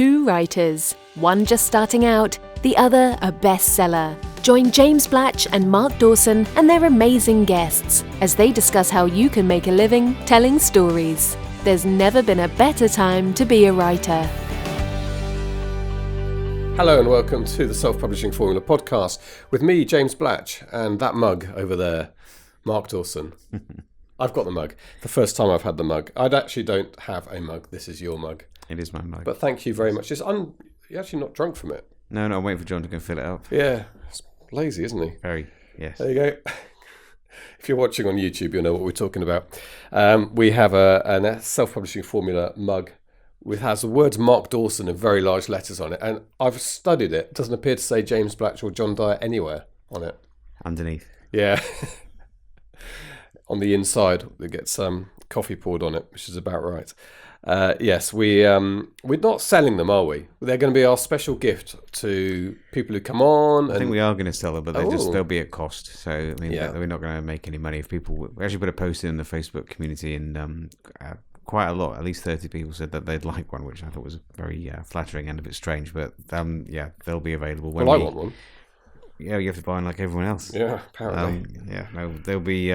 two writers, one just starting out, the other a bestseller. Join James Blatch and Mark Dawson and their amazing guests as they discuss how you can make a living telling stories. There's never been a better time to be a writer. Hello and welcome to the Self-Publishing Formula podcast with me, James Blatch, and that mug over there, Mark Dawson. I've got the mug. The first time I've had the mug. I actually don't have a mug. This is your mug. It is my mug. But thank you very much. You're actually not drunk from it. No, I'm waiting for John to go fill it up. Yeah, it's lazy, isn't he? Very, yes. There you go. If you're watching on YouTube, you'll know what we're talking about. We have a Self-Publishing Formula mug which has the words Mark Dawson in very large letters on it. And I've studied it. It doesn't appear to say James Blatch or John Dyer anywhere on it. Underneath. Yeah. On the inside, it gets coffee poured on it, which is about right. Yes, we're not selling them, are we? They're going to be our special gift to people who come on. I think we are going to sell them, but they'll be at cost. So I mean, we're not going to make any money if people. We actually put a post in the Facebook community, and quite a lot, at least 30 people said that they'd like one, which I thought was very flattering and a bit strange. But they'll be available. I want one. Yeah, you have to buy one like everyone else. Yeah, apparently. They'll be.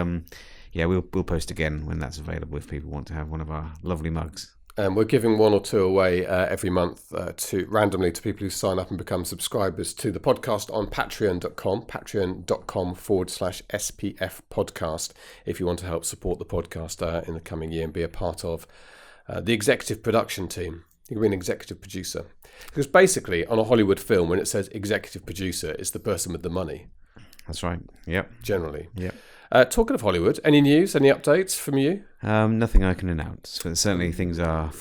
We'll post again when that's available if people want to have one of our lovely mugs. We're giving one or two away every month randomly to people who sign up and become subscribers to the podcast on patreon.com/SPF podcast, if you want to help support the podcast in the coming year and be a part of the executive production team. You can be an executive producer. Because basically, on a Hollywood film, when it says executive producer, it's the person with the money. That's right. Yep. Generally. Yep. Talking of Hollywood, any news, any updates from you? Nothing I can announce, but certainly things are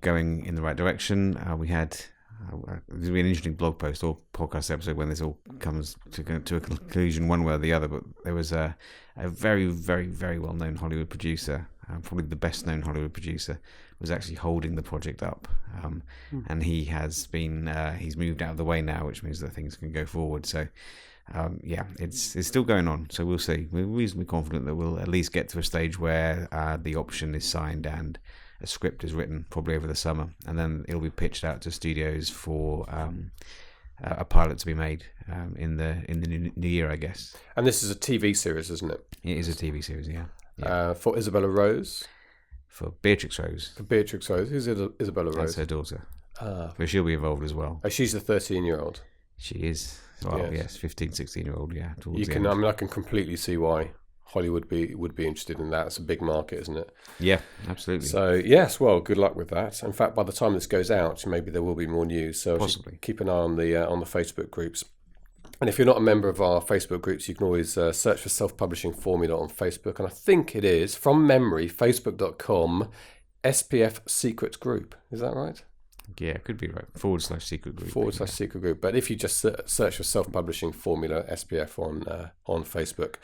going in the right direction. There's been an interesting blog post or podcast episode when this all comes to a conclusion one way or the other, but there was a very, very, very well-known Hollywood producer, probably the best-known Hollywood producer, was actually holding the project up. And he has been, he's moved out of the way now, which means that things can go forward. So it's still going on. So we'll see. We're reasonably confident that we'll at least get to a stage where the option is signed and a script is written, probably over the summer, and then it'll be pitched out to studios for a pilot to be made in the new year, I guess. And this is a TV series, isn't it? It is a TV series, yeah. For Isabella Rose. For Beatrix Rose. Who's Isabella Rose? That's her daughter. But she'll be involved as well. Oh, she's the 13-year-old. She is. Well, yes, 15, 16-year-old, yeah. I can completely see why Hollywood would be interested in that. It's a big market, isn't it? Yeah, absolutely. So, yes, well, good luck with that. In fact, by the time this goes out, maybe there will be more news. So possibly keep an eye on the Facebook groups. And if you're not a member of our Facebook groups, you can always search for Self-Publishing Formula on Facebook. And I think it is, from memory, facebook.com SPF Secret Group. Is that right? Yeah, it could be right. /secret group. /secret group. But if you just search for Self-Publishing Formula SPF on Facebook,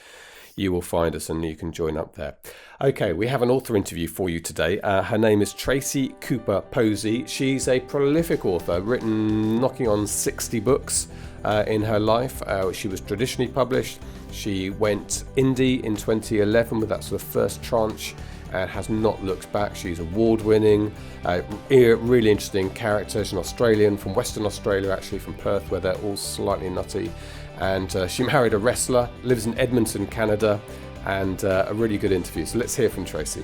you will find us and you can join up there. Okay, we have an author interview for you today. Her name is Tracey Cooper-Posey. She's a prolific author, written knocking on 60 books in her life. She was traditionally published. She went indie in 2011 with that sort of first tranche and has not looked back. She's award-winning, really interesting character. She's an Australian from Western Australia, actually from Perth, where they're all slightly nutty. And she married a wrestler, lives in Edmonton, Canada, and a really good interview. So let's hear from Tracy.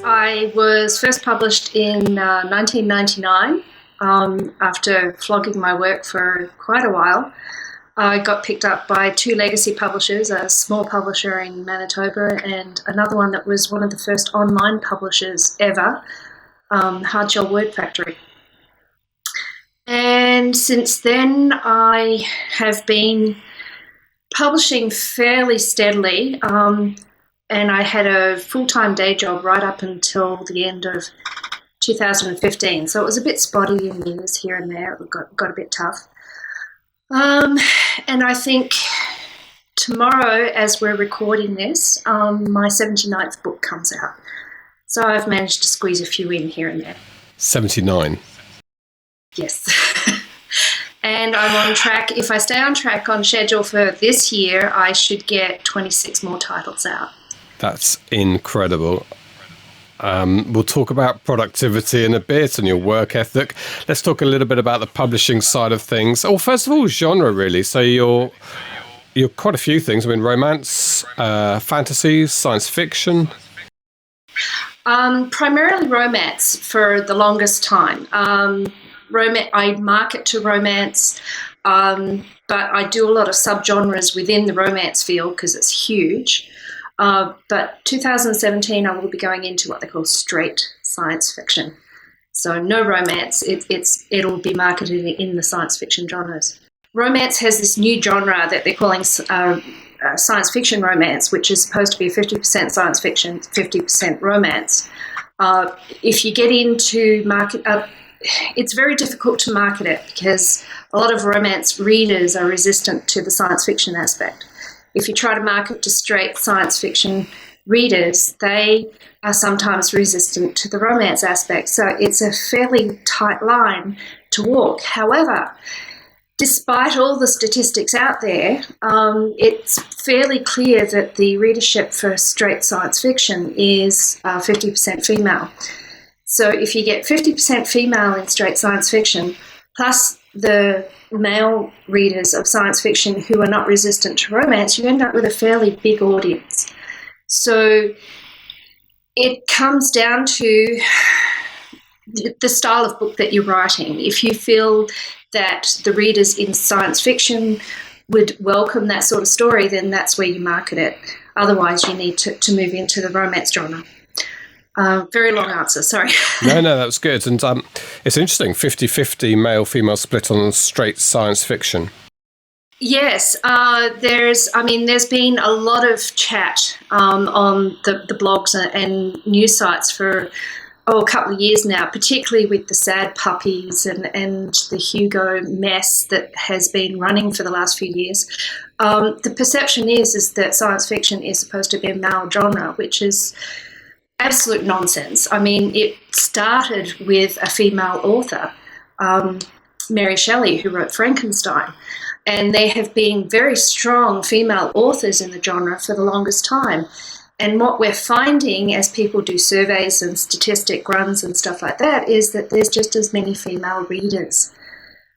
I was first published in 1999 after flogging my work for quite a while. I got picked up by two legacy publishers, a small publisher in Manitoba and another one that was one of the first online publishers ever, Hardshell Word Factory. And since then, I have been publishing fairly steadily, and I had a full-time day job right up until the end of 2015. So it was a bit spotty in years here and there. It got a bit tough. And I think tomorrow, as we're recording this, my 79th book comes out. So I've managed to squeeze a few in here and there. 79? Yes. And I'm on track. If I stay on track on schedule for this year, I should get 26 more titles out. That's incredible. We'll talk about productivity in a bit and your work ethic. Let's talk a little bit about the publishing side of things. Oh, first of all, genre, really. So you're quite a few things. I mean, romance, fantasy, science fiction. Primarily romance for the longest time. I market to romance, but I do a lot of subgenres within the romance field because it's huge. But 2017, I will be going into what they call straight science fiction. So no romance. It'll be marketed in the science fiction genres. Romance has this new genre that they're calling science fiction romance, which is supposed to be 50% science fiction, 50% romance. If you get into market, it's very difficult to market it because a lot of romance readers are resistant to the science fiction aspect. If you try to market to straight science fiction readers, they are sometimes resistant to the romance aspect. So it's a fairly tight line to walk. However, despite all the statistics out there, it's fairly clear that the readership for straight science fiction is 50% female. So if you get 50% female in straight science fiction, plus the male readers of science fiction who are not resistant to romance, you end up with a fairly big audience. So it comes down to the style of book that you're writing. If you feel that the readers in science fiction would welcome that sort of story, then that's where you market it. Otherwise, you need to move into the romance genre. Very long answer, sorry. No, that was good. And it's interesting, 50-50 male-female split on straight science fiction. Yes, there's been a lot of chat on the blogs and news sites for a couple of years now, particularly with the sad puppies and the Hugo mess that has been running for the last few years. The perception is that science fiction is supposed to be a male genre, which is absolute nonsense. I mean, it started with a female author, Mary Shelley, who wrote Frankenstein. And there have been very strong female authors in the genre for the longest time. And what we're finding as people do surveys and statistic runs and stuff like that is that there's just as many female readers,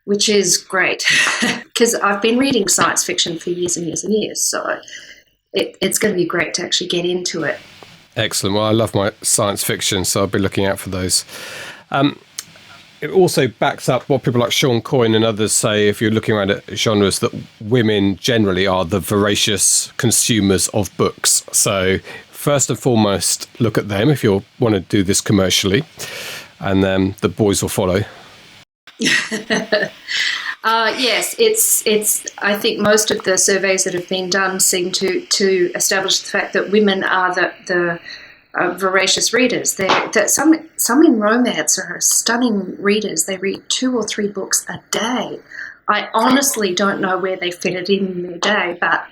which is great because I've been reading science fiction for years and years and years. So it's going to be great to actually get into it. Excellent. Well, I love my science fiction, so I'll be looking out for those. It also backs up what people like Sean Coyne and others say if you're looking around at genres, that women generally are the voracious consumers of books. So first and foremost, look at them if you want to do this commercially, and then the boys will follow. Yes, it's. I think most of the surveys that have been done seem to establish the fact that women are the voracious readers. That some in romance are stunning readers. They read 2 or 3 books a day. I honestly don't know where they fit it in their day, but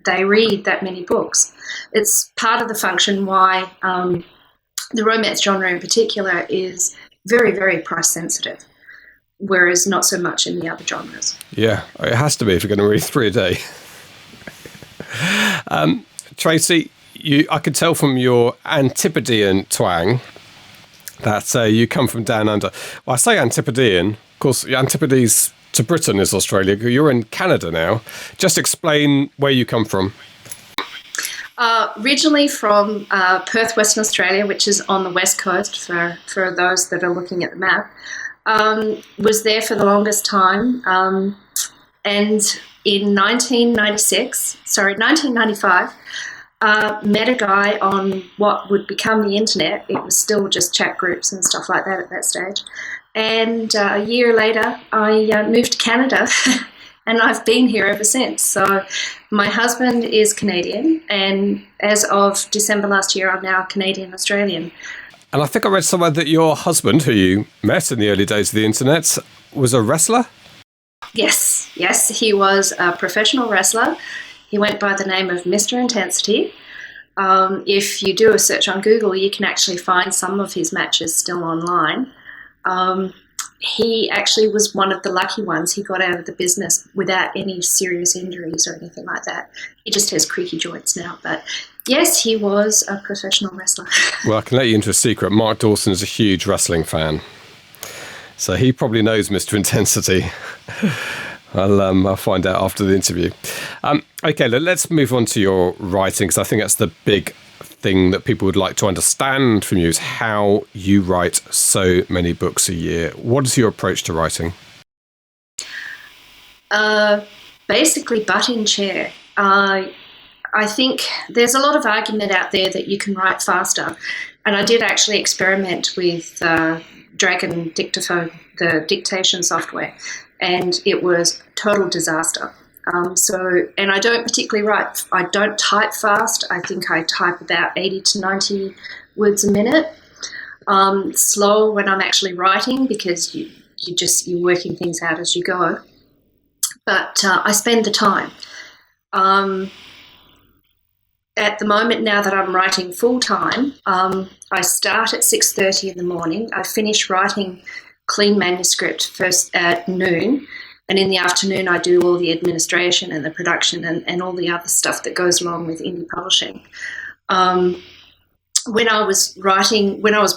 they read that many books. It's part of the function why the romance genre in particular is very, very price sensitive, whereas not so much in the other genres. Yeah, it has to be if you're going to read 3 a day. Tracy, I could tell from your Antipodean twang that you come from down under. Well, I say Antipodean. Of course, Antipodes to Britain is Australia. You're in Canada now. Just explain where you come from. Originally from Perth, Western Australia, which is on the west coast for those that are looking at the map. Was there for the longest time. And in 1995, met a guy on what would become the internet. It was still just chat groups and stuff like that at that stage. And a year later, I moved to Canada and I've been here ever since. So my husband is Canadian, and as of December last year, I'm now Canadian-Australian. And I think I read somewhere that your husband, who you met in the early days of the internet, was a wrestler? Yes, he was a professional wrestler. He went by the name of Mr. Intensity. If you do a search on Google, you can actually find some of his matches still online. he actually was one of the lucky ones. He got out of the business without any serious injuries or anything like that. He just has creaky joints now. But yes, he was a professional wrestler. Well, I can let you into a secret. Mark Dawson is a huge wrestling fan, so he probably knows Mr. Intensity. I'll find out after the interview. Okay, let's move on to your writing, because I think that's the big thing that people would like to understand from you, is how you write so many books a year. What is your approach to writing? Basically, butt in chair. I think there's a lot of argument out there that you can write faster, and I did actually experiment with Dragon Dictaphone, the dictation software, and it was total disaster. And I don't particularly write. I don't type fast. I think I type about 80 to 90 words a minute. Slow when I'm actually writing, because you're working things out as you go. But I spend the time. At the moment, now that I'm writing full time, I start at 6:30 in the morning. I finish writing clean manuscript first at noon. And in the afternoon, I do all the administration and the production and all the other stuff that goes along with indie publishing. When I was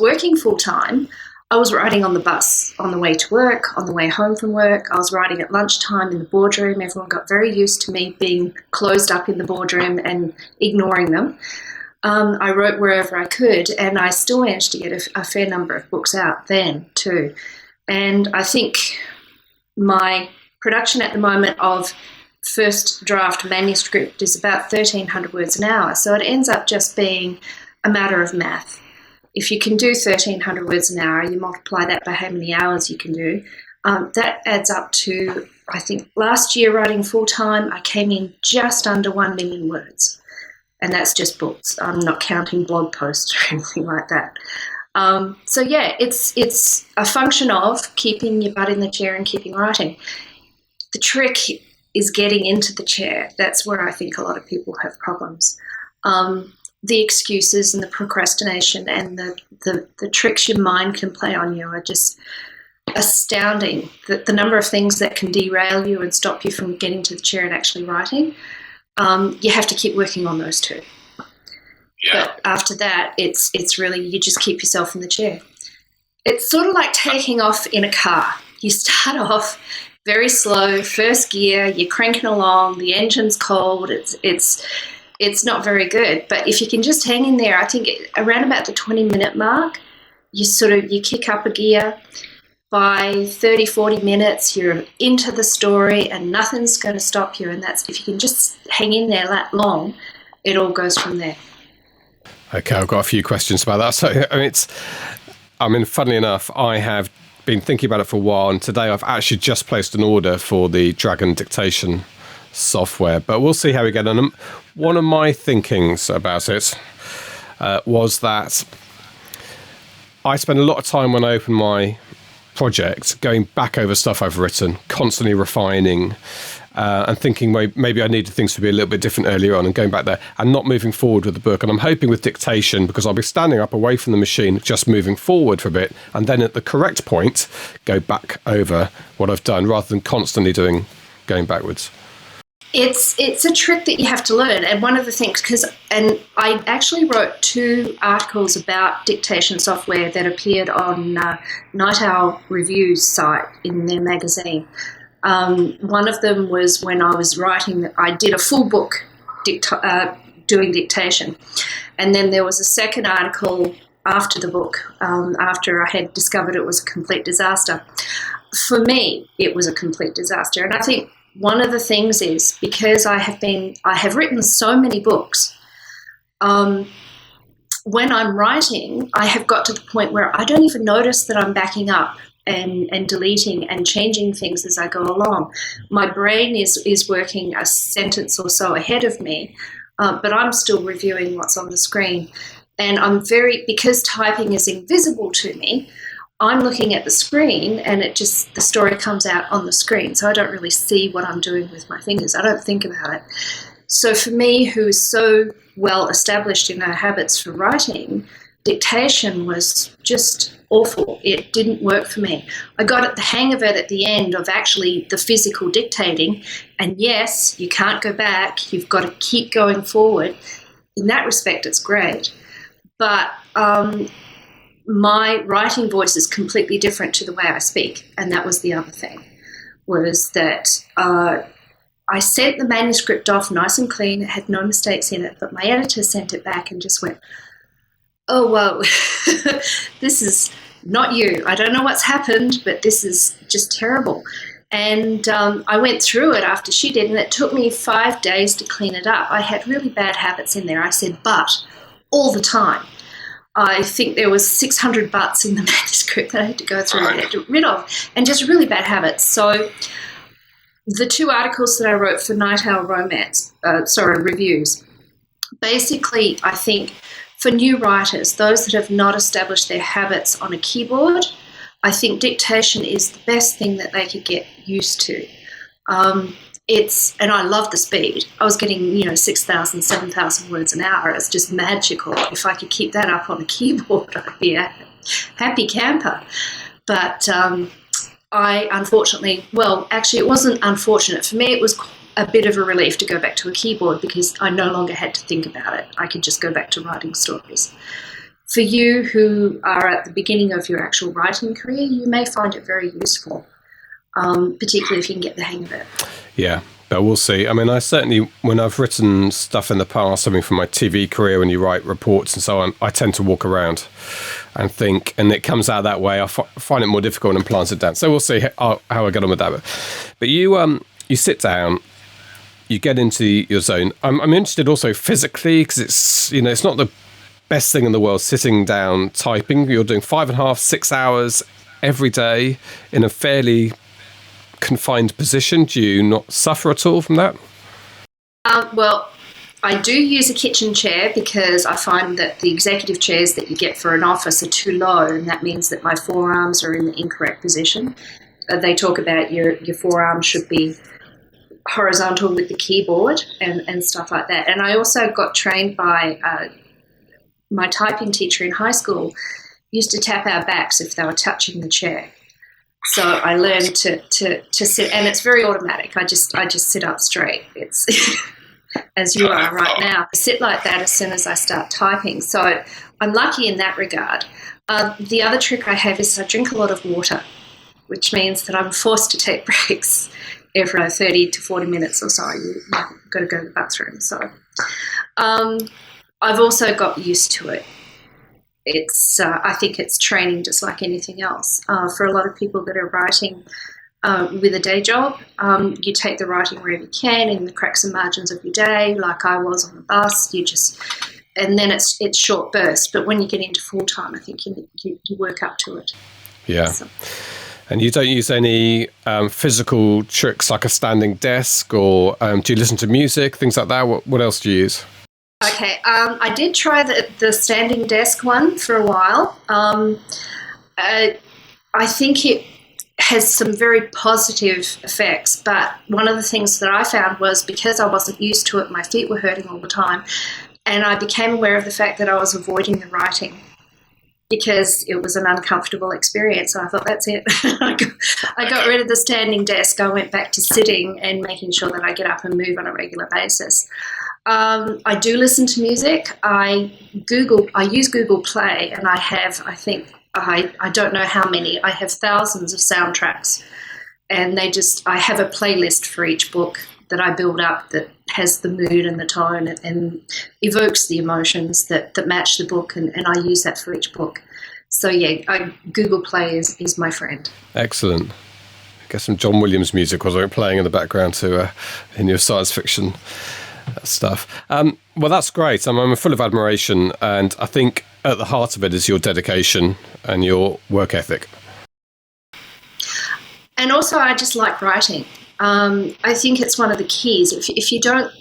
working full time, I was writing on the bus, on the way to work, on the way home from work. I was writing at lunchtime in the boardroom. Everyone got very used to me being closed up in the boardroom and ignoring them. I wrote wherever I could, and I still managed to get a fair number of books out then too. And I think my production at the moment of first draft manuscript is about 1,300 words an hour. So it ends up just being a matter of math. If you can do 1,300 words an hour, you multiply that by how many hours you can do. That adds up to, I think, last year writing full-time, I came in just under 1 million words. And that's just books. I'm not counting blog posts or anything like that. So yeah, it's a function of keeping your butt in the chair and keeping writing. The trick is getting into the chair. That's where I think a lot of people have problems. The excuses and the procrastination and the tricks your mind can play on you are just astounding. The number of things that can derail you and stop you from getting to the chair and actually writing, you have to keep working on those two. Yeah. But after that, it's really, you just keep yourself in the chair. It's sort of like taking off in a car. You start off very slow, first gear, you're cranking along, the engine's cold, it's not very good. But if you can just hang in there, I think around about the 20-minute mark, you kick up a gear. By 30, 40 minutes, you're into the story and nothing's going to stop you. And that's, if you can just hang in there that long, it all goes from there. Okay, I've got a few questions about that. So, funnily enough, I have been thinking about it for a while, and today I've actually just placed an order for the Dragon dictation software, but we'll see how we get on. One of my thinkings about it was that I spend a lot of time when I open my project going back over stuff I've written, constantly refining and thinking maybe I needed things to be a little bit different earlier on, and going back there and not moving forward with the book. And I'm hoping with dictation, because I'll be standing up away from the machine, just moving forward for a bit, and then at the correct point go back over what I've done, rather than constantly going backwards. It's a trick that you have to learn. And one of the things, and I actually wrote 2 articles about dictation software that appeared on Night Owl Review's site in their magazine. One of them was when I was writing, I did a full book doing dictation. And then there was a second article after the book, after I had discovered it was a complete disaster. For me, it was a complete disaster. And I think one of the things is, because I have written so many books, when I'm writing, I have got to the point where I don't even notice that I'm backing up and deleting and changing things as I go along. My brain is working a sentence or so ahead of me, but I'm still reviewing what's on the screen. And because typing is invisible to me, I'm looking at the screen and the story comes out on the screen. So I don't really see what I'm doing with my fingers. I don't think about it. So for me, who is so well established in our habits for writing, dictation was just awful. It didn't work for me. I got the hang of it at the end of actually the physical dictating. And yes, you can't go back. You've got to keep going forward. In that respect, it's great. But my writing voice is completely different to the way I speak. And that was the other thing, was that I sent the manuscript off nice and clean. It had no mistakes in it. But my editor sent it back and just went, oh, whoa, this is not you. I don't know what's happened, but this is just terrible. And I went through it after she did, and it took me 5 days to clean it up. I had really bad habits in there. I said but all the time. I think there was 600 buts in the manuscript that I had to go through and get rid of, and just really bad habits. So the 2 articles that I wrote for Night Owl Romance, reviews, basically I think for new writers, those that have not established their habits on a keyboard, I think dictation is the best thing that they could get used to. And I love the speed. I was getting, 6,000, 7,000 words an hour. It's just magical. If I could keep that up on a keyboard, I'd be a happy camper. But I unfortunately, it wasn't unfortunate. For me, it was a bit of a relief to go back to a keyboard because I no longer had to think about it. I could just go back to writing stories. For you who are at the beginning of your actual writing career, you may find it very useful, particularly if you can get the hang of it. Yeah, but we'll see. I mean, I certainly, when I've written stuff in the past, I mean, for my TV career, when you write reports and so on, I tend to walk around and think, and it comes out that way. I find it more difficult and plants it down. So we'll see how I get on with that. But you sit down, you get into your zone. I'm interested also physically, because it's not the best thing in the world sitting down typing. You're doing 5.5, 6 hours every day in a fairly confined position. Do you not suffer at all from that? I do use a kitchen chair because I find that the executive chairs that you get for an office are too low, and that means that my forearms are in the incorrect position. They talk about your forearms should be horizontal with the keyboard and stuff like that. And I also got trained by my typing teacher in high school, used to tap our backs if they were touching the chair. So I learned to sit, and it's very automatic. I just sit up straight. It's as you are right now. I sit like that as soon as I start typing. So I'm lucky in that regard. The other trick I have is I drink a lot of water, which means that I'm forced to take breaks every 30 to 40 minutes or so. You've got to go to the bathroom. So I've also got used to it. I think it's training just like anything else. For a lot of people that are writing with a day job, you take the writing wherever you can in the cracks and margins of your day, like I was on the bus. And then it's short bursts. But when you get into full time, I think you work up to it. Yeah. So. And you don't use any physical tricks like a standing desk, or do you listen to music, things like that? What else do you use? Okay, I did try the standing desk one for a while. I think it has some very positive effects, but one of the things that I found was because I wasn't used to it, my feet were hurting all the time, and I became aware of the fact that I was avoiding the writing because it was an uncomfortable experience. So I thought, that's it. I got rid of the standing desk. I went back to sitting and making sure that I get up and move on a regular basis. I do listen to music. I use Google Play, and I have, I don't know how many. I have thousands of soundtracks, and I have a playlist for each book that I build up that has the mood and the tone and evokes the emotions that match the book, and I use that for each book. So yeah, Google Play is my friend. Excellent. I guess some John Williams music was playing in the background too, in your science fiction stuff. Well, that's great. I'm full of admiration, and I think at the heart of it is your dedication and your work ethic. And also, I just like writing. I think it's one of the keys. If you don't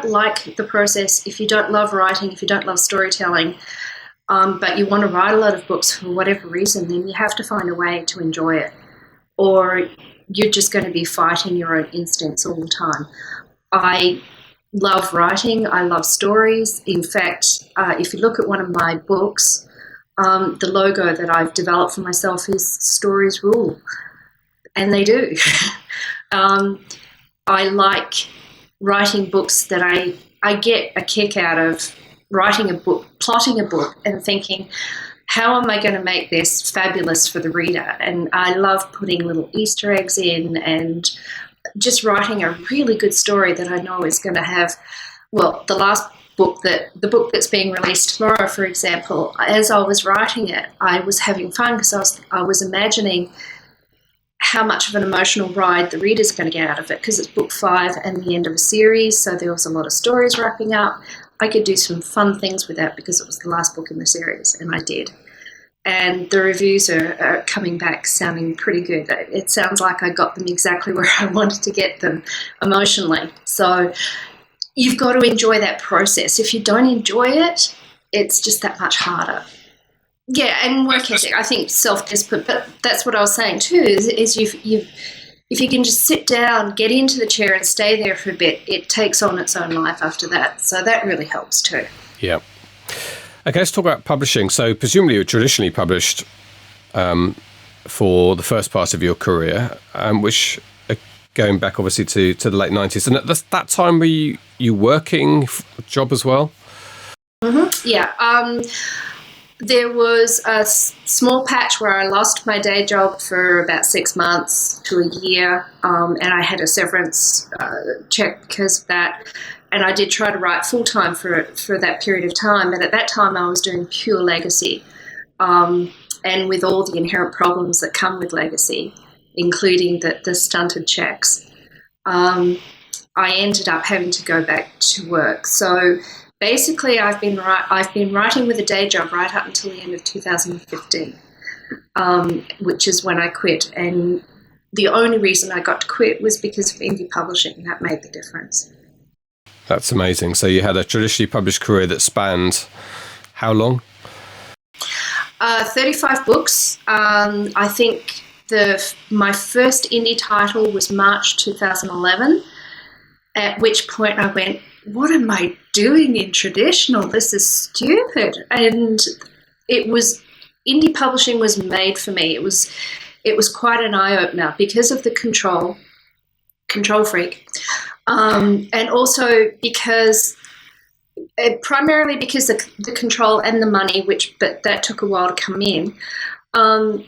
like the process, if you don't love writing, if you don't love storytelling, but you want to write a lot of books for whatever reason, then you have to find a way to enjoy it, or you're just going to be fighting your own instincts all the time. I love writing. I love stories. In fact, if you look at one of my books, the logo that I've developed for myself is "Stories Rule," and they do. I like writing books that I get a kick out of writing a book, plotting a book, and thinking, how am I going to make this fabulous for the reader? And I love putting little Easter eggs in and just writing a really good story that I know is going to have, well, the book that's being released tomorrow, for example, as I was writing it, I was having fun because I was imagining how much of an emotional ride the reader's going to get out of it, because it's book 5 and the end of a series, so there was a lot of stories wrapping up. I could do some fun things with that because it was the last book in the series, and I did. And the reviews are coming back sounding pretty good. It sounds like I got them exactly where I wanted to get them emotionally. So you've got to enjoy that process. If you don't enjoy it, it's just that much harder. Yeah, and work ethic. I think self-discipline, but that's what I was saying too, is if you can just sit down, get into the chair and stay there for a bit, it takes on its own life after that. So that really helps too. Yeah. Okay, let's talk about publishing. So presumably you were traditionally published for the first part of your career, which going back obviously to the late 90s. And at that time, were you working a job as well? Mm-hmm. Yeah. There was a small patch where I lost my day job for about 6 months to a year, and I had a severance check because of that. And I did try to write full-time for that period of time, but at that time I was doing pure legacy, and with all the inherent problems that come with legacy, including the stunted checks, I ended up having to go back to work. So basically, I've been writing with a day job right up until the end of 2015, which is when I quit. And the only reason I got to quit was because of indie publishing. That made the difference. That's amazing. So you had a traditionally published career that spanned how long? 35 books. I think my first indie title was March 2011, at which point I went, what am I doing in traditional? This is stupid. And indie publishing was made for me. It was quite an eye-opener because of the control freak. And also primarily because the control and the money, but that took a while to come in. I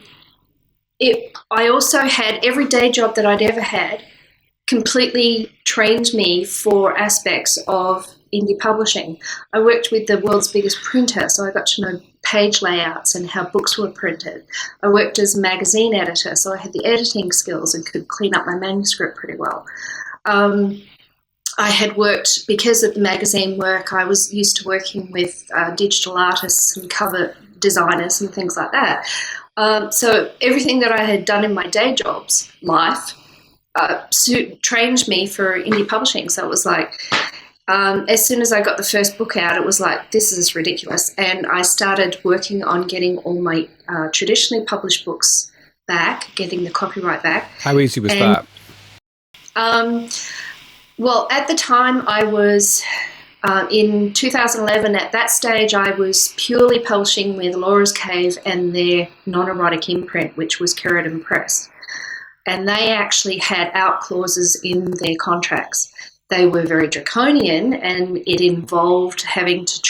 also had every day job that I'd ever had completely trained me for aspects of indie publishing. I worked with the world's biggest printer, so I got to know page layouts and how books were printed. I worked as a magazine editor, so I had the editing skills and could clean up my manuscript pretty well. I had worked, because of the magazine work, I was used to working with digital artists and cover designers and things like that. So everything that I had done in my day jobs life trained me for indie publishing. So it was like, as soon as I got the first book out, it was like, this is ridiculous. And I started working on getting all my traditionally published books back, getting the copyright back. How easy was that? Well, at the time I was, in 2011, at that stage I was purely publishing with Laura's Cave and their non-erotic imprint, which was Keratin Press. And they actually had out clauses in their contracts. They were very draconian, and it involved having to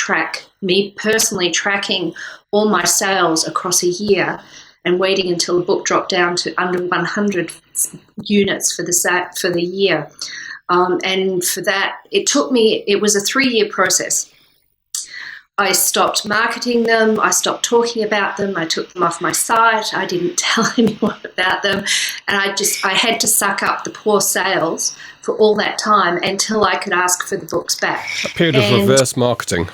me personally tracking all my sales across a year and waiting until the book dropped down to under 100 units for the year. And for that, it was a 3-year process. I stopped marketing them. I stopped talking about them. I took them off my site. I didn't tell anyone about them. And I had to suck up the poor sales for all that time until I could ask for the books back. A period of reverse marketing.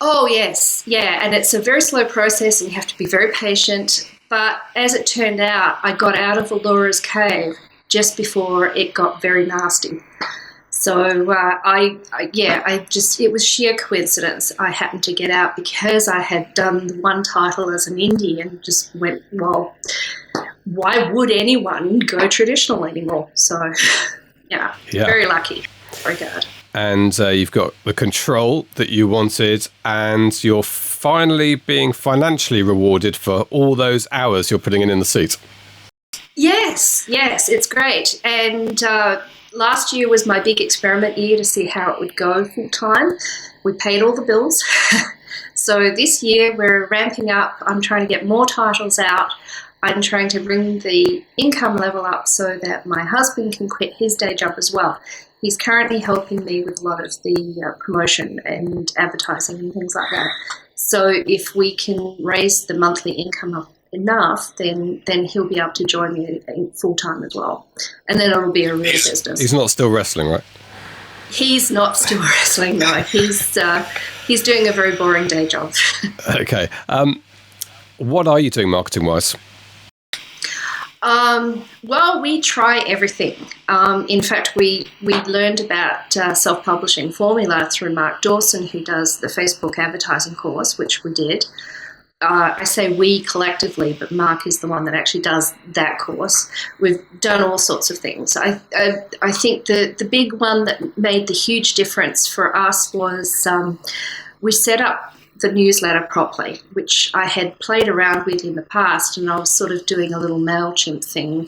Oh, yes. Yeah. And it's a very slow process and you have to be very patient. But as it turned out, I got out of Laura's Cave just before it got very nasty. So it was sheer coincidence. I happened to get out because I had done the one title as an indie and just went, well, why would anyone go traditional anymore? So, very lucky. Very good. and you've got the control that you wanted, and you're finally being financially rewarded for all those hours you're putting in the seat. Yes, it's great. And last year was my big experiment year to see how it would go full time. We paid all the bills. So this year we're ramping up. I'm trying to get more titles out. I'm trying to bring the income level up so that my husband can quit his day job as well. He's currently helping me with a lot of the promotion and advertising and things like that. So if we can raise the monthly income up enough, then he'll be able to join me full time as well. And then it'll be a real business. He's not still wrestling, right? He's not still wrestling, no. He's doing a very boring day job. Okay. What are you doing marketing-wise? Well, we try everything. In fact, we learned about self-publishing formula through Mark Dawson, who does the Facebook advertising course, which we did. I say we collectively, but Mark is the one that actually does that course. We've done all sorts of things. I think the big one that made the huge difference for us was we set up the newsletter properly, which I had played around with in the past, and I was sort of doing a little MailChimp thing.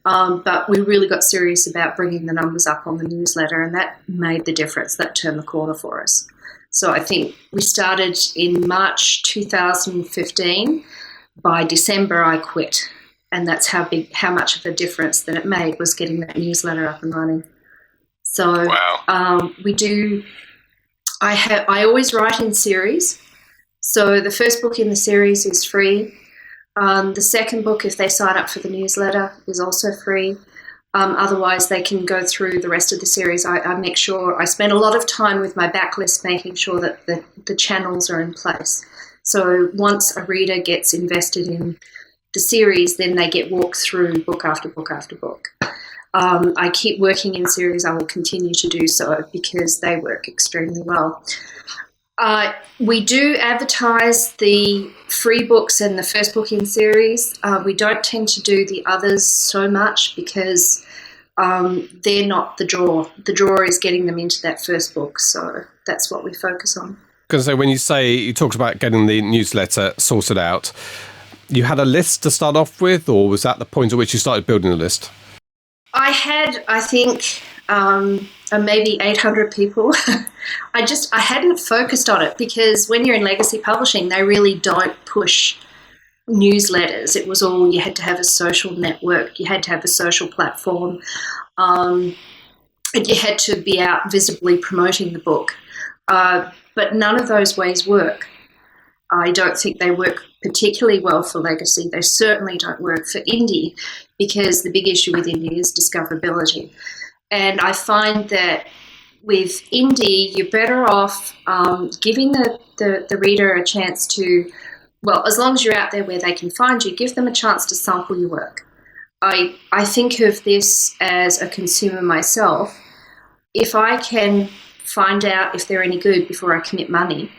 But we really got serious about bringing the numbers up on the newsletter, and that made the difference. That turned the corner for us. So I think we started in March 2015. By December, I quit, and that's how much of a difference that it made was getting that newsletter up and running. So wow. We do. I always write in series. So the first book in the series is free. The second book, if they sign up for the newsletter, is also free. Otherwise, they can go through the rest of the series. I make sure I spend a lot of time with my backlist making sure that the channels are in place. So once a reader gets invested in the series, then they get walked through book after book after book. I keep working in series. I will continue to do so because they work extremely well. We do advertise the free books and the first book in series. We don't tend to do the others so much because they're not the draw. The draw is getting them into that first book, so that's what we focus on. Because when you talked about getting the newsletter sorted out, you had a list to start off with, or was that the point at which you started building the list? I had, I think, maybe 800 people. I hadn't focused on it because when you're in legacy publishing, they really don't push newsletters. It was all, you had to have a social network, you had to have a social platform, and you had to be out visibly promoting the book. But none of those ways work. I don't think they work particularly well for legacy. They certainly don't work for indie because the big issue with indie is discoverability. And I find that with indie, you're better off giving the reader a chance to, well, as long as you're out there where they can find you, give them a chance to sample your work. I think of this as a consumer myself. If I can find out if they're any good before I commit money,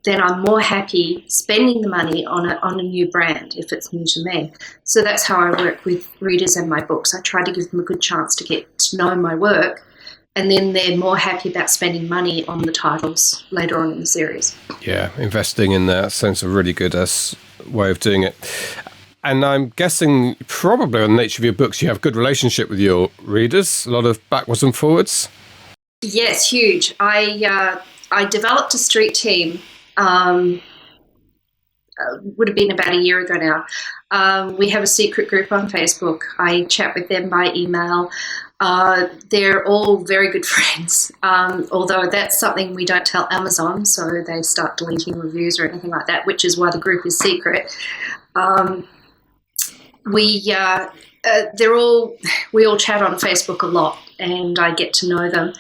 then I'm more happy spending the money on a new brand if it's new to me. So that's how I work with readers and my books. I try to give them a good chance to get to know my work, and then they're more happy about spending money on the titles later on in the series. Yeah, investing in that sounds a really good way of doing it. And I'm guessing probably on the nature of your books, you have a good relationship with your readers, a lot of backwards and forwards. Yes, huge. I developed a street team. Would have been about a year ago now. We have a secret group on Facebook. I chat with them by email. They're all very good friends, although that's something we don't tell Amazon, so they start deleting reviews or anything like that, which is why the group is secret. We all chat on Facebook a lot, and I get to know them.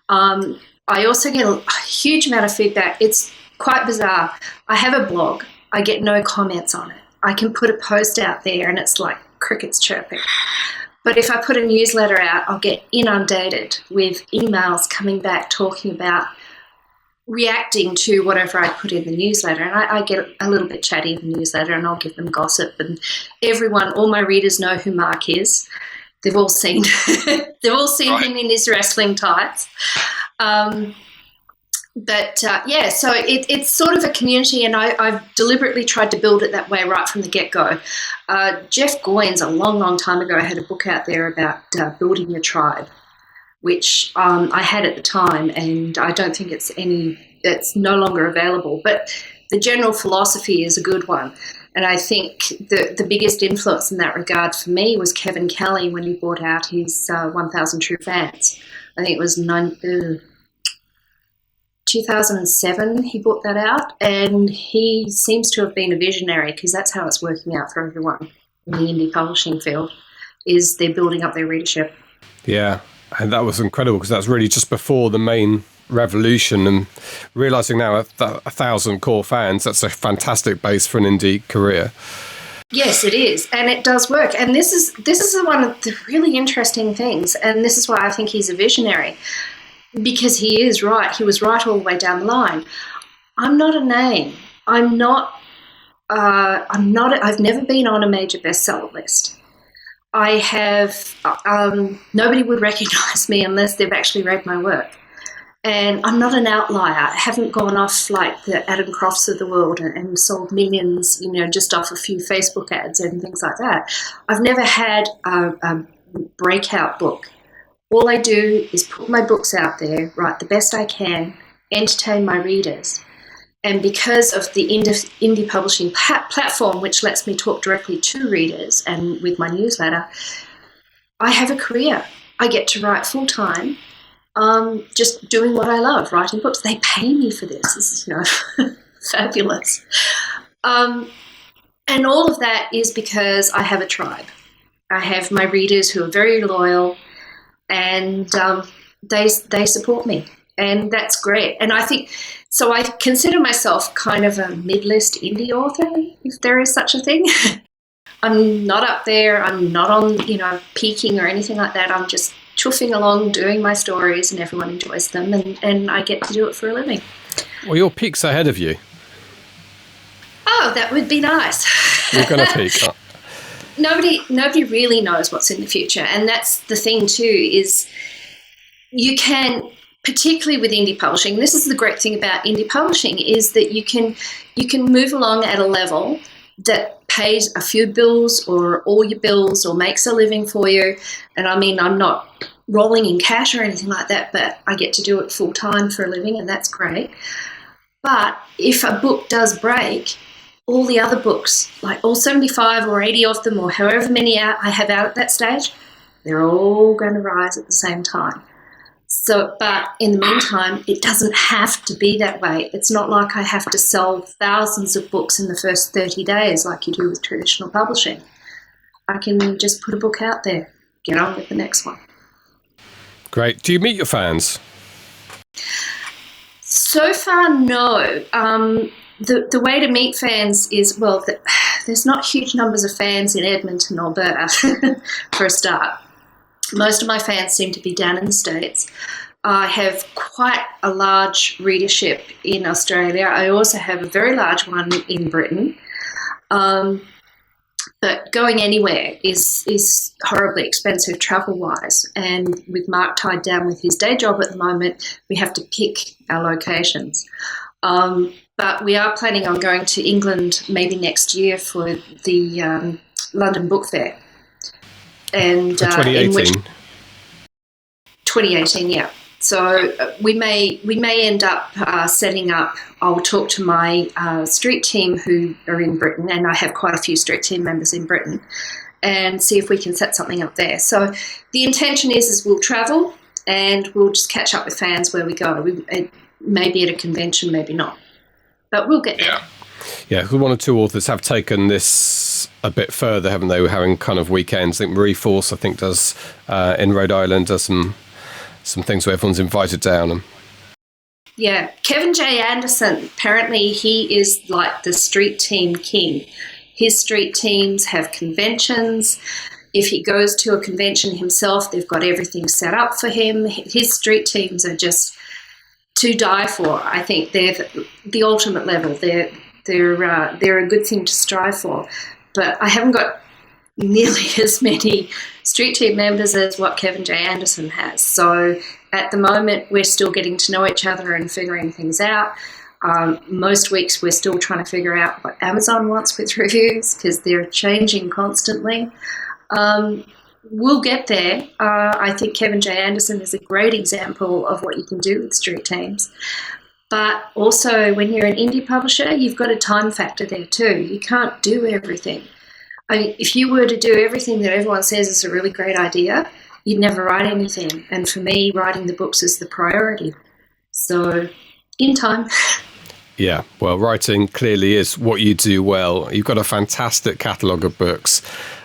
I also get a huge amount of feedback. It's quite bizarre. I have a blog. I get no comments on it. I can put a post out there and it's like crickets chirping. But if I put a newsletter out, I'll get inundated with emails coming back talking about reacting to whatever I put in the newsletter. And I get a little bit chatty in the newsletter and I'll give them gossip. And all my readers know who Mark is. they've all seen him in his wrestling tights. So it's sort of a community, and I've deliberately tried to build it that way right from the get-go. Jeff Goins, a long, long time ago, had a book out there about building your tribe, which I had at the time, and I don't think it's no longer available. But the general philosophy is a good one. And I think the biggest influence in that regard for me was Kevin Kelly when he brought out his 1,000 True Fans. I think it was 2007 he brought that out, and he seems to have been a visionary, because that's how it's working out for everyone in the indie publishing field, is they're building up their readership. Yeah, and that was incredible, because that's really just before the main revolution, and realising now 1,000 core fans, that's a fantastic base for an indie career. Yes, it is, and it does work. And this is one of the really interesting things, and this is why I think he's a visionary, because he is right. He was right all the way down the line. I'm not a name. I've never been on a major bestseller list. I have, nobody would recognise me unless they've actually read my work. And I'm not an outlier. I haven't gone off like the Adam Crofts of the world and sold millions, just off a few Facebook ads and things like that. I've never had a breakout book. All I do is put my books out there, write the best I can, entertain my readers. And because of the indie publishing platform, which lets me talk directly to readers, and with my newsletter, I have a career. I get to write full-time, just doing what I love, writing books. They pay me for this. This is, fabulous. And all of that is because I have a tribe. I have my readers who are very loyal, and they support me, and that's great. And I think, so I consider myself kind of a mid-list indie author, if there is such a thing. I'm not up there. I'm not on, peaking or anything like that. I'm just chuffing along, doing my stories, and everyone enjoys them, and I get to do it for a living. Well, your peak's ahead of you. Oh, that would be nice. You're going to peak up. Nobody really knows what's in the future, and that's the thing too, is you can, particularly with indie publishing, this is the great thing about indie publishing, is that you can move along at a level that pays a few bills or all your bills or makes a living for you. And I mean, I'm not rolling in cash or anything like that, but I get to do it full time for a living, and that's great. But if a book does break, all the other books, like all 75 or 80 of them, or however many I have out at that stage, they're all going to rise at the same time. So, but in the meantime, it doesn't have to be that way. It's not like I have to sell thousands of books in the first 30 days like you do with traditional publishing. I can just put a book out there, get on with the next one. Great. Do you meet your fans? So far, no. The way to meet fans is, there's not huge numbers of fans in Edmonton, Alberta, for a start. Most of my fans seem to be down in the States. I have quite a large readership in Australia. I also have a very large one in Britain. But going anywhere is horribly expensive travel-wise. And with Mark tied down with his day job at the moment, we have to pick our locations. But we are planning on going to England maybe next year for the London Book Fair. And 2018. 2018, yeah. So we may end up setting up. I'll talk to my street team who are in Britain, and I have quite a few street team members in Britain, and see if we can set something up there. So the intention is we'll travel and we'll just catch up with fans where we go. Maybe at a convention, maybe not, but we'll get there. Yeah, one or two authors have taken this a bit further, haven't they? We're having kind of weekends. I think Marie Force, does in Rhode Island, does some things where everyone's invited down. Yeah, Kevin J. Anderson, apparently he is like the street team king. His street teams have conventions. If he goes to a convention himself, they've got everything set up for him. His street teams are just to die for. I think they're the ultimate level. They're a good thing to strive for. But I haven't got nearly as many street team members as what Kevin J. Anderson has. So at the moment, we're still getting to know each other and figuring things out. Most weeks we're still trying to figure out what Amazon wants with reviews because they're changing constantly. We'll get there. I think Kevin J. Anderson is a great example of what you can do with street teams. But also when you're an indie publisher, you've got a time factor there too. You can't do everything. I mean, if you were to do everything that everyone says is a really great idea, you'd never write anything. And for me, writing the books is the priority. So in time. Yeah, well, writing clearly is what you do well. You've got a fantastic catalogue of books.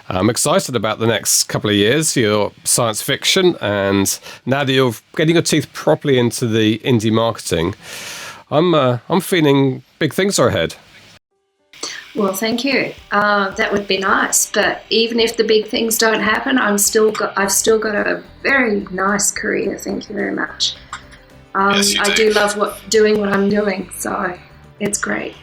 I'm excited about the next couple of years, your science fiction, and now that you're getting your teeth properly into the indie marketing, I'm feeling big things are ahead. Well, thank you. That would be nice. But even if the big things don't happen, I've still got a very nice career. Thank you very much. Yes, you I do love doing what I'm doing, so it's great.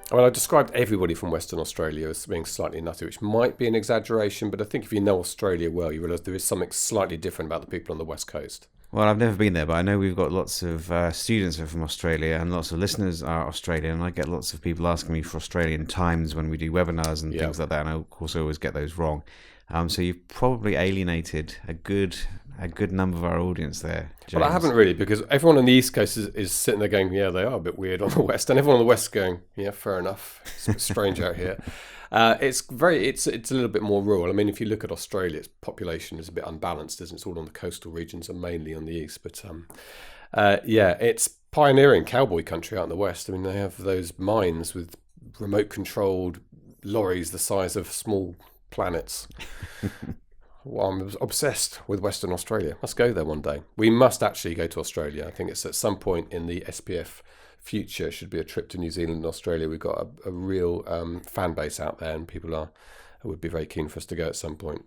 Well, I described everybody from Western Australia as being slightly nutty, which might be an exaggeration, but I think if you know Australia well, you realise there is something slightly different about the people on the West Coast. Well, I've never been there, but I know we've got lots of students who are from Australia and lots of listeners are Australian, and I get lots of people asking me for Australian times when we do webinars and things like that, and I, of course, always get those wrong. So you've probably alienated a good number of our audience there, James. Well, I haven't really, because everyone on the East Coast is sitting there going, yeah, they are a bit weird on the West, and everyone on the West is going, yeah, fair enough. It's a bit strange out here. It's a little bit more rural. I mean, if you look at Australia, its population is a bit unbalanced, isn't it? It's all on the coastal regions and mainly on the east. But it's pioneering cowboy country out in the West. I mean, they have those mines with remote-controlled lorries the size of small planets. Well, I'm obsessed with Western Australia. Must go there one day. We must actually go to Australia. I think it's at some point in the SPF future should be a trip to New Zealand and Australia. We've got a real fan base out there, and people would be very keen for us to go at some point.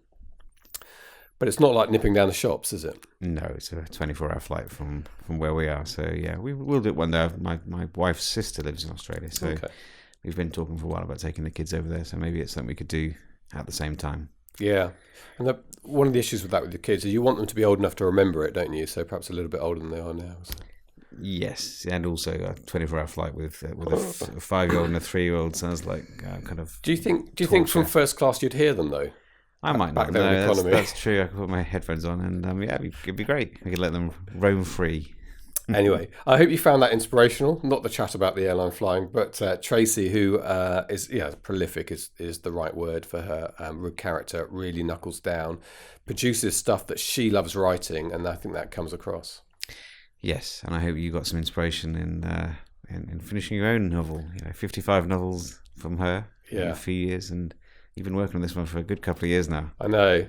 But it's not like nipping down the shops, is it? No, it's a 24-hour flight from where we are. So yeah, we'll do it one day. My wife's sister lives in Australia, so we've been talking for a while about taking the kids over there. So maybe it's something we could do at the same time. Yeah, and one of the issues with that with your kids is you want them to be old enough to remember it, don't you? So perhaps a little bit older than they are now. So. Yes, and also a 24-hour flight with a 5-year-old and a 3-year-old sounds like kind of. Do you think from first class you'd hear them though? I might not. No, that's true. I could put my headphones on, and it'd be great. We could let them roam free. Anyway, I hope you found that inspirational. Not the chat about the airline flying, but Tracy, who is prolific is the right word for her character, really knuckles down, produces stuff that she loves writing, and I think that comes across. Yes, and I hope you got some inspiration in finishing your own novel. 55 novels from her in a few years, and you've been working on this one for a good couple of years now. I know.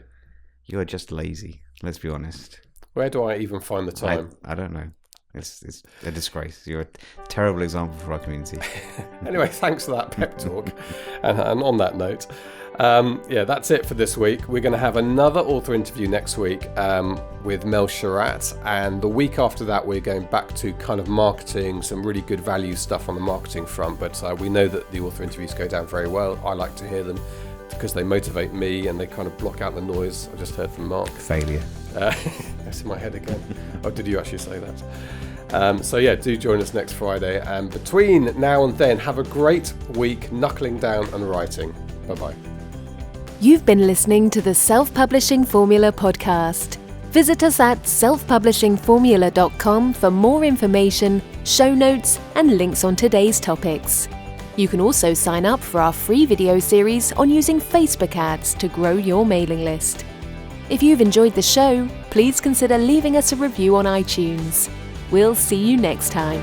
You are just lazy. Let's be honest. Where do I even find the time? I don't know. It's a disgrace. You're a terrible example for our community. Anyway, thanks for that pep talk. and on that note, that's it for this week. We're going to have another author interview next week with Mel Sherratt, and the week after that we're going back to kind of marketing, some really good value stuff on the marketing front, but we know that the author interviews go down very well. I like to hear them because they motivate me and they kind of block out the noise. I just heard from Mark. Failure. That's in my head again. Oh, did you actually say that? Do join us next Friday. And between now and then, have a great week knuckling down and writing. Bye-bye. You've been listening to the Self-Publishing Formula podcast. Visit us at selfpublishingformula.com for more information, show notes, and links on today's topics. You can also sign up for our free video series on using Facebook ads to grow your mailing list. If you've enjoyed the show, please consider leaving us a review on iTunes. We'll see you next time.